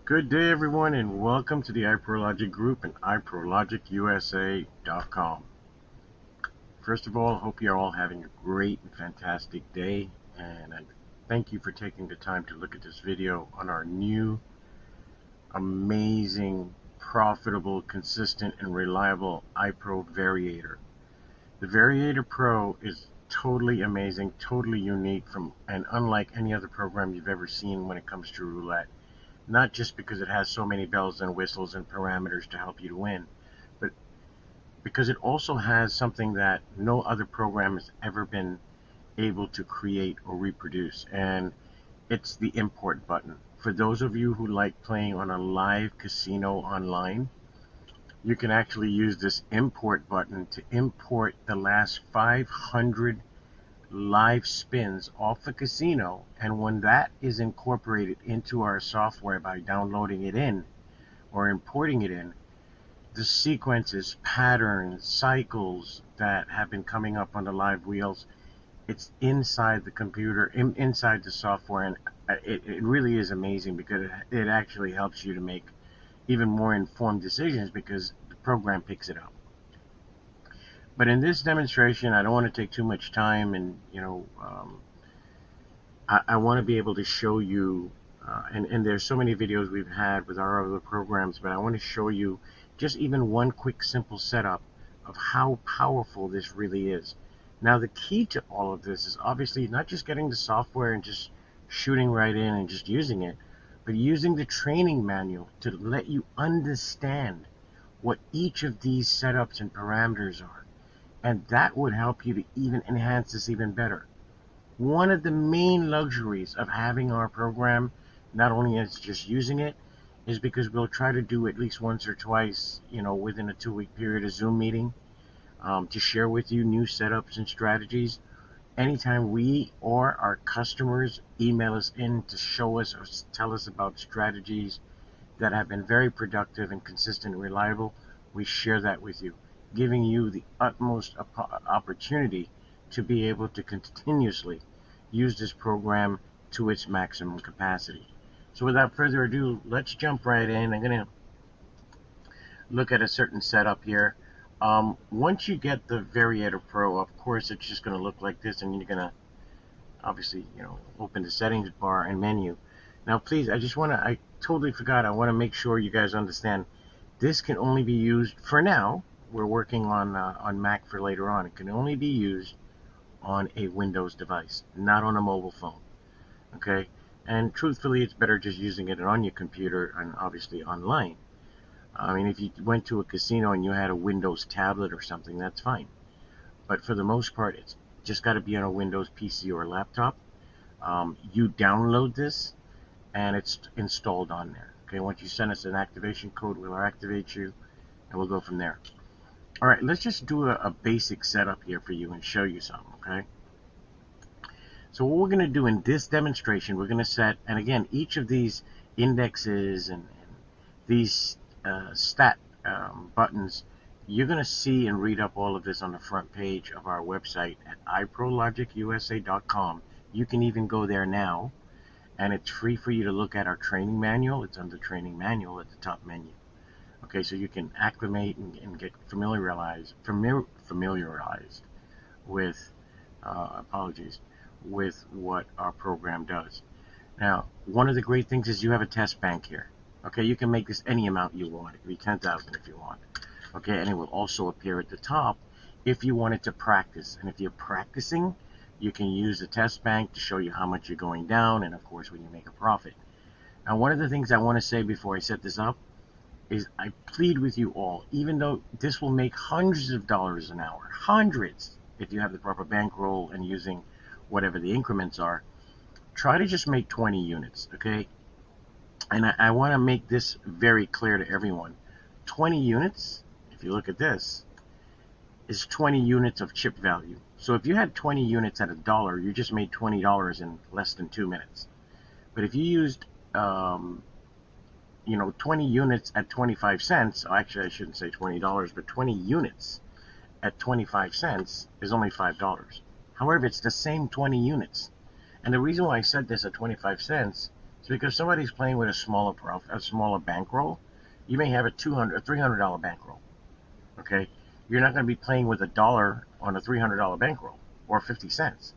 Good day, everyone, and welcome to the IPROLOGIC group and IPROLOGICUSA.com. First of all, I hope you're all having a great and fantastic day, and I thank you for taking the time to look at this video on our new, amazing, profitable, consistent, and reliable IPRO Variator. The Variator Pro is totally amazing, totally unique, and unlike any other program you've ever seen when it comes to roulette. Not just because it has so many bells and whistles and parameters to help you to win, but because it also has something that no other program has ever been able to create or reproduce, and it's the import button. For those of you who like playing on a live casino online, you can actually use this import button to import the last 500 live spins off the casino, and when that is incorporated into our software by downloading it in or importing it in, the sequences, patterns, cycles that have been coming up on the live wheels, it's inside the computer, inside the software, and it really is amazing because it actually helps you to make even more informed decisions because the program picks it up. But in this demonstration, I don't want to take too much time, and I want to be able to show you, and there's so many videos we've had with our other programs, but I want to show you just even one quick simple setup of how powerful this really is. Now, the key to all of this is obviously not just getting the software and just shooting right in and just using it, but using the training manual to let you understand what each of these setups and parameters are. And that would help you to even enhance this even better. One of the main luxuries of having our program, not only as just using it, is because we'll try to do at least once or twice, within a 2-week period, a Zoom meeting to share with you new setups and strategies. Anytime we or our customers email us in to show us or tell us about strategies that have been very productive and consistent and reliable, we share that with you, giving you the utmost opportunity to be able to continuously use this program to its maximum capacity. So without further ado, let's jump right in. I'm going to look at a certain setup here. Once you get the Variator Pro, of course, it's just going to look like this, and you're going to obviously, open the settings bar and menu. Now, please, I totally forgot. I want to make sure you guys understand this can only be used for now. We're working on Mac for later on. It can only be used on a Windows device, not on a mobile phone. Okay? And truthfully, it's better just using it on your computer and obviously online. I mean, if you went to a casino and you had a Windows tablet or something, that's fine. But for the most part, it's just got to be on a Windows PC or laptop. You download this, and it's installed on there. Okay, once you send us an activation code, we'll activate you, and we'll go from there. All right, let's just do a basic setup here for you and show you something, okay? So what we're going to do in this demonstration, we're going to set, and again, each of these indexes and these stat buttons, you're going to see and read up all of this on the front page of our website at IPROLOGICUSA.com. You can even go there now, and it's free for you to look at our training manual. It's under training manual at the top menu. Okay, so you can acclimate and get familiarized with, with what our program does. Now, one of the great things is you have a test bank here. Okay, you can make this any amount you want. It could be 10,000 if you want. Okay, and it will also appear at the top if you wanted to practice. And if you're practicing, you can use the test bank to show you how much you're going down, and of course when you make a profit. Now, one of the things I want to say before I set this up is I plead with you all, even though this will make hundreds of dollars an hour, hundreds, if you have the proper bankroll and using whatever the increments are, try to just make 20 units, okay? And I want to make this very clear to everyone. 20 units, if you look at this, is 20 units of chip value. So if you had 20 units at $1, you just made $20 in less than 2 minutes. But if you used 20 units at 25 cents, actually I shouldn't say $20, but 20 units at 25 cents is only $5. However, it's the same 20 units. And the reason why I said this at 25 cents It's because somebody's playing with a smaller bankroll. You may have a $200, $300 bankroll. Okay, you're not going to be playing with $1 on a $300 bankroll or 50 cents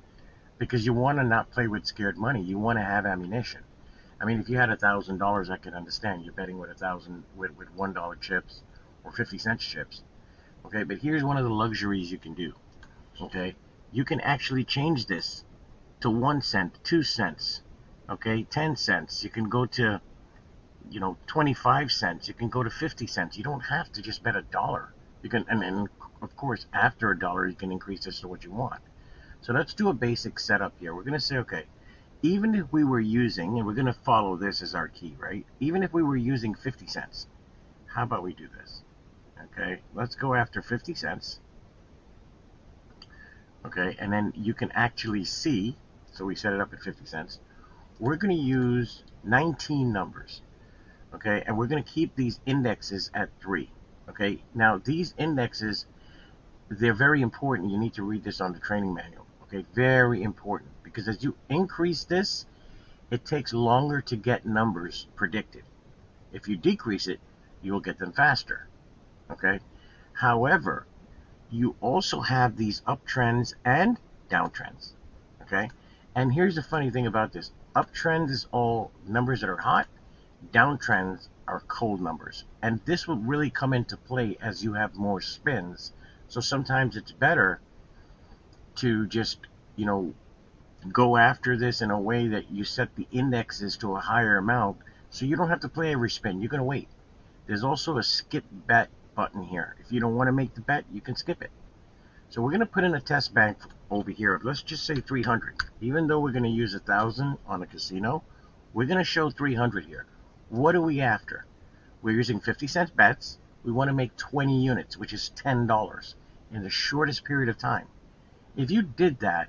because you want to not play with scared money. You want to have ammunition. I mean, if you had $1,000, I could understand you're betting with with $1 chips or 50-cent chips. Okay, but here's one of the luxuries you can do. Okay, you can actually change this to 1 cent, 2 cents, okay, 10 cents. You can go to, 25 cents. You can go to 50 cents. You don't have to just bet $1. You can, and then of course after $1 you can increase this to what you want. So let's do a basic setup here. We're going to say, okay, even if we were using, and we're going to follow this as our key, right? Even if we were using 50 cents, how about we do this? Okay, let's go after 50 cents. Okay, and then you can actually see, so we set it up at 50 cents. We're going to use 19 numbers. Okay, and we're going to keep these indexes at 3. Okay, now these indexes, they're very important. You need to read this on the training manual. Okay, very important, because as you increase this, it takes longer to get numbers predicted. If you decrease it, you will get them faster. Okay, however, you also have these uptrends and downtrends. Okay, and here's the funny thing about this: uptrends is all numbers that are hot, downtrends are cold numbers, and this will really come into play as you have more spins. So sometimes it's better to just, go after this in a way that you set the indexes to a higher amount so you don't have to play every spin. You're going to wait. There's also a skip bet button here. If you don't want to make the bet, you can skip it. So we're going to put in a test bank over here. Let's just say 300. Even though we're going to use 1,000 on a casino, we're going to show 300 here. What are we after? We're using 50-cent bets. We want to make 20 units, which is $10 in the shortest period of time. If you did that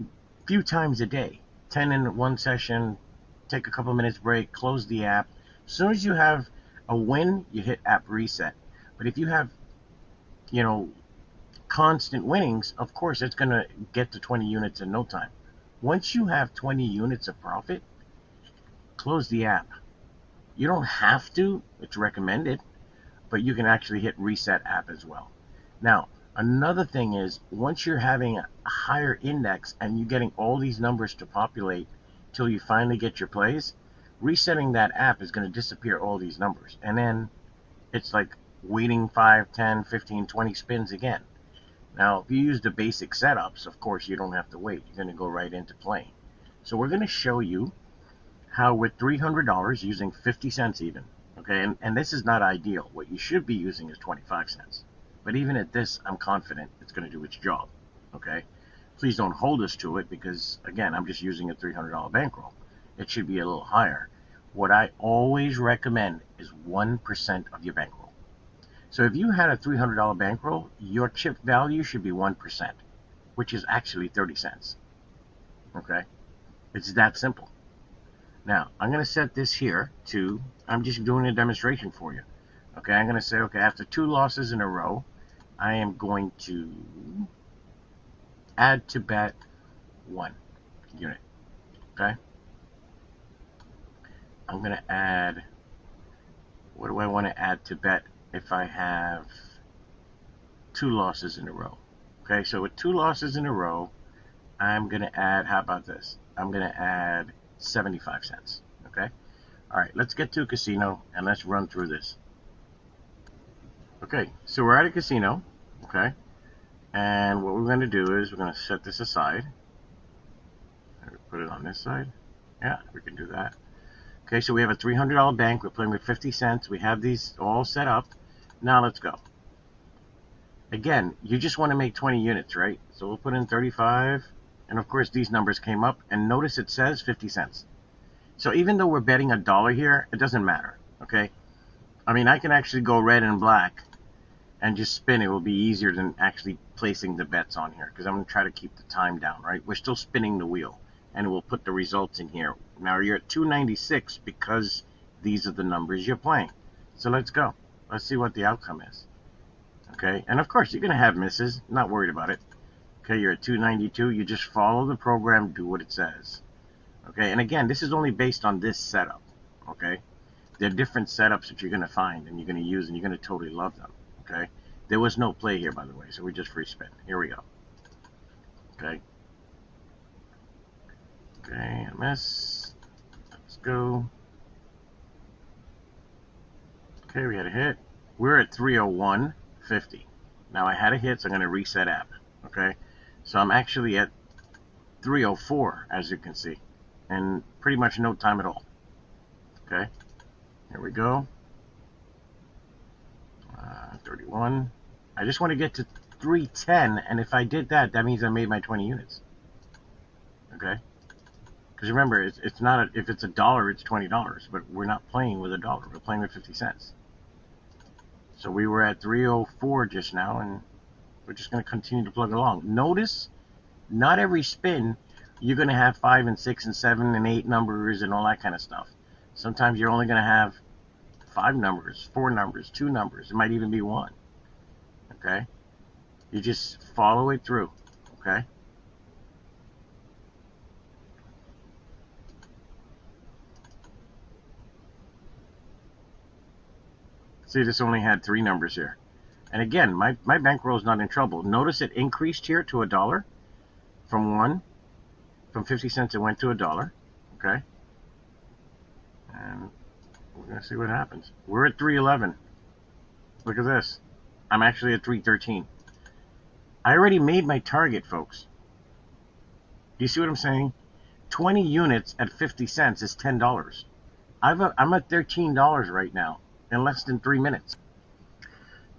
a few times a day, 10 in one session, take a couple minutes break, close the app. As soon as you have a win, you hit app reset. But if you have, constant winnings, of course it's going to get to 20 units in no time. Once you have 20 units of profit, close the app. You don't have to, it's recommended, but you can actually hit reset app as well. Now, another thing is, once you're having a higher index and you're getting all these numbers to populate till you finally get your plays, resetting that app is going to disappear all these numbers. And then it's like waiting 5, 10, 15, 20 spins again. Now, if you use the basic setups, of course, you don't have to wait. You're going to go right into playing. So we're going to show you how with $300, using 50 cents even, okay, and this is not ideal. What you should be using is 25 cents. But even at this, I'm confident it's going to do its job, okay? Please don't hold us to it because, again, I'm just using a $300 bankroll. It should be a little higher. What I always recommend is 1% of your bankroll. So if you had a $300 bankroll, your chip value should be 1%, which is actually 30 cents, okay? It's that simple. Now, I'm going to set this here to, I'm just doing a demonstration for you. Okay, I'm going to say, okay, after 2 losses in a row, I am going to add to bet 1 unit. Okay? I'm going to add, what do I want to add to bet if I have 2 losses in a row? Okay, so with 2 losses in a row, I'm going to add, how about this? I'm going to add 75 cents. Okay? All right, let's get to a casino and let's run through this. Okay, so we're at a casino, okay? And what we're going to do is we're going to set this aside. Put it on this side. Yeah, we can do that. Okay, so we have a $300 bank. We're playing with 50 cents. We have these all set up. Now let's go. Again, you just want to make 20 units, right? So we'll put in 35. And of course, these numbers came up. And notice it says 50 cents. So even though we're betting $1 here, it doesn't matter, okay? I mean, I can actually go red and black and just spin. It will be easier than actually placing the bets on here because I'm going to try to keep the time down, right? We're still spinning the wheel, and we'll put the results in here. Now, you're at 296 because these are the numbers you're playing. So let's go. Let's see what the outcome is, okay? And of course, you're going to have misses. Not worried about it. Okay, you're at 292. You just follow the program, do what it says. Okay, and again, this is only based on this setup. Okay, there are different setups that you're going to find and you're going to use, and you're going to totally love them. Okay, there was no play here, by the way, so we just free spin. Here we go. Okay, okay, miss. Let's go. Okay, we had a hit. We're at 301.50. Now I had a hit, so I'm going to reset app. Okay, so I'm actually at 304, as you can see, and pretty much no time at all. Okay, here we go. 31. I just want to get to 310, and if I did that, that means I made my 20 units. Okay, because remember, it's not if it's $1, it's $20, but we're not playing with $1. We're playing with 50 cents. So we were at 304 just now, and we're just going to continue to plug along. Notice, not every spin you're going to have 5 and 6 and 7 and 8 numbers and all that kind of stuff. Sometimes you're only going to have 5 numbers, 4 numbers, 2 numbers. It might even be 1. Okay? You just follow it through. Okay? See, this only had 3 numbers here. And again, my bankroll is not in trouble. Notice it increased here to $1 from 1. From 50 cents it went to $1. Okay? And we're going to see what happens. We're at 311. Look at this. I'm actually at 313. I already made my target, folks. Do you see what I'm saying? 20 units at 50 cents is $10. I'm at $13 right now in less than 3 minutes.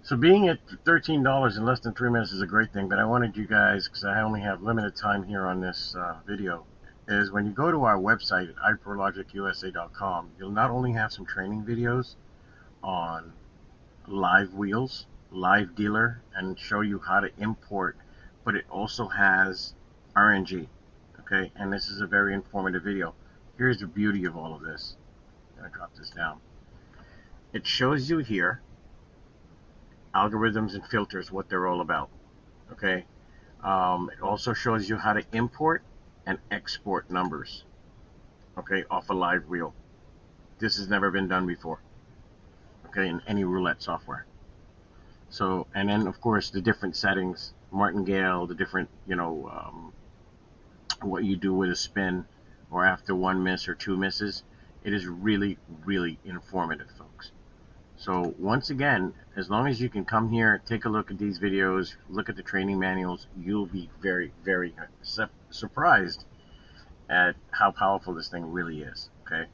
So being at $13 in less than 3 minutes is a great thing, but I wanted you guys, because I only have limited time here on this video, is when you go to our website at IPROLOGICUSA.com, you'll not only have some training videos on live wheels, live dealer, and show you how to import, but it also has RNG. Okay, and this is a very informative video. Here's the beauty of all of this. I'm going to drop this down. It shows you here algorithms and filters, what they're all about. Okay, it also shows you how to import and export numbers, okay, off a live wheel. This has never been done before, okay, in any roulette software. So, and then of course the different settings, martingale, the different, what you do with a spin or after 1 miss or 2 misses. It is really, really informative, folks. So once again, as long as you can come here, take a look at these videos, look at the training manuals, you'll be very, very surprised at how powerful this thing really is. Okay,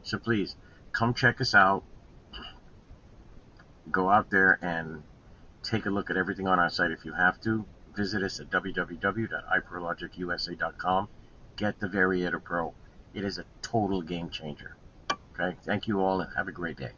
so please come check us out. Go out there and take a look at everything on our site. If you have to, visit us at www.IPROLOGICUSA.com. Get the Variator Pro. It is a total game changer. Okay, thank you all and have a great day.